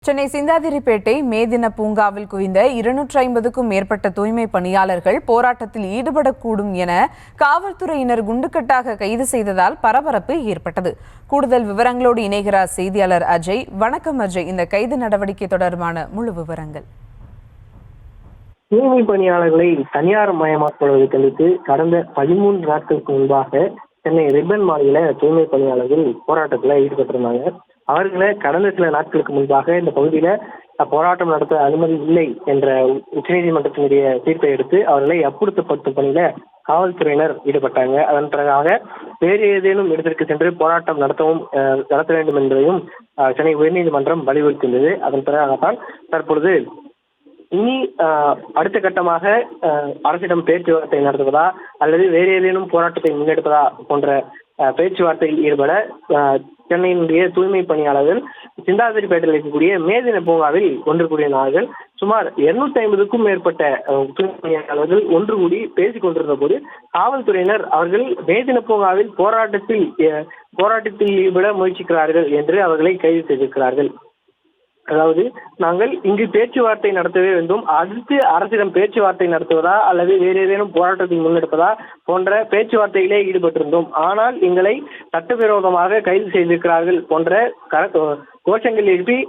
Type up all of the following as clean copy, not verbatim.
சென்னை சிந்தாதிரிப்பேட்டை மேதின பூங்காவில் குவிந்த 250க்கும் மேற்பட்ட தூய்மை பணியாளர்கள் போராட்டத்தில் ஈடுபடக்கூடும் என காவல்துறையினர் குண்டுக்கட்டாக கைது செய்ததால் பரபரப்பு ஏற்பட்டது. கூடுதல் விவரங்களோடு இணைகிறார் செய்தியாளர் அஜய். வணக்கம் அஜய், இந்த கைது நடவடிக்கை தொடர்பான முழு விவரங்கள். தூய்மை பணியாளர்களை தனியார் மயமாக்குவதை கண்டித்து கடந்த 13 நாட்களுக்கு முன்பாக சென்னை ரிப்பன் மாலையில தூய்மை பணியாளர்கள் போராட்டத்தில் ஈடுபட்டிருந்தாங்க. அவர்களை கடந்த சில நாட்களுக்கு முன்பாக இந்த பகுதியில போராட்டம் நடத்த அனுமதி இல்லை என்ற உச்சநீதிமன்றத்தினுடைய தீர்ப்பை எடுத்து அவர்களை அப்புறப்படுத்தும் பணியில காவல்துறையினர் ஈடுபட்டாங்க. அதன் பிறகாக வேறு ஏதேனும் இடத்திற்கு சென்று போராட்டம் நடத்த வேண்டும் என்பதையும் சென்னை உயர்நீதிமன்றம் வலியுறுத்தியுள்ளது. அதன் பிறகாகத்தான் தற்பொழுது இனி அடுத்த கட்டமாக அரசிடம் பேச்சுவார்த்தை நடத்துவதா அல்லது வேறு ஏதேனும் போராட்டத்தை முன்னெடுப்பதா போன்ற பேச்சுவார்த்தையில் ஈடுபட சென்னையினுடைய தூய்மை பணியாளர்கள் சிந்தாதிரிப்பேட்டையில் இருக்கக்கூடிய மேதின பூங்காவில் ஒன்று கூடினார்கள். சுமார் 250க்கும் மேற்பட்ட தூய்மை பணியாளர்கள் ஒன்று கூடி பேசிக் கொண்டிருந்த போது காவல்துறையினர் அவர்கள் மேதின பூங்காவில் போராட்டத்தில் ஈடுபட முயற்சிக்கிறார்கள் என்று அவர்களை கைது செய்திருக்கிறார்கள். அதாவது, நாங்கள் இங்கு பேச்சுவார்த்தை நடத்தவே வேண்டும், அடுத்து அரசிடம் பேச்சுவார்த்தை நடத்துவதா அல்லது வேறு ஏதேனும் போராட்டத்தை முன்னெடுப்பதா போன்ற பேச்சுவார்த்தையிலே ஈடுபட்டிருந்தோம். ஆனால் எங்களை சட்டவிரோதமாக கைது செய்திருக்கிறார்கள் போன்ற கோஷங்கள் எழுப்பி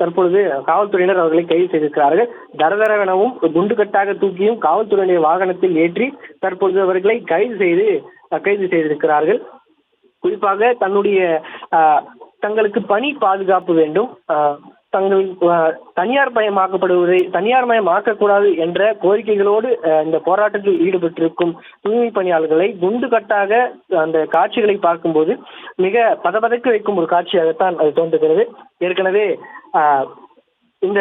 தற்பொழுது காவல்துறையினர் அவர்களை கைது செய்திருக்கிறார்கள். தரதரவெனவும் குண்டுகட்டாக தூக்கியும் காவல்துறையினுடைய வாகனத்தில் ஏற்றி தற்பொழுது அவர்களை கைது செய்திருக்கிறார்கள். குறிப்பாக தங்களுக்கு பணி பாதுகாப்பு வேண்டும், தனியார் மயமாக்கக்கூடாது என்ற கோரிக்கைகளோடு இந்த போராட்டத்தில் ஈடுபட்டிருக்கும் தூய்மை பணியாளர்களை குண்டுகட்டாக அந்த காட்சிகளை பார்க்கும்போது மிக பதபதக்க வைக்கும் ஒரு காட்சியாகத்தான் அது தோன்றுகிறது. ஏற்கனவே இந்த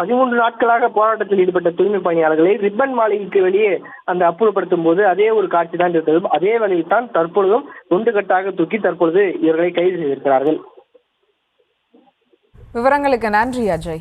13 நாட்களாக போராட்டத்தில் ஈடுபட்ட தூய்மை பணியாளர்களை ரிப்பன் மாளிகைக்கு வெளியே அந்த அப்புறப்படுத்தும் போது அதே ஒரு காட்சி தான் இருக்கிறது. அதே வழியில் தான் தற்பொழுதும் குண்டுகட்டாக தூக்கி தற்பொழுது இவர்களை கைது செய்திருக்கிறார்கள். விவரங்களுக்கு நன்றி அஜய்.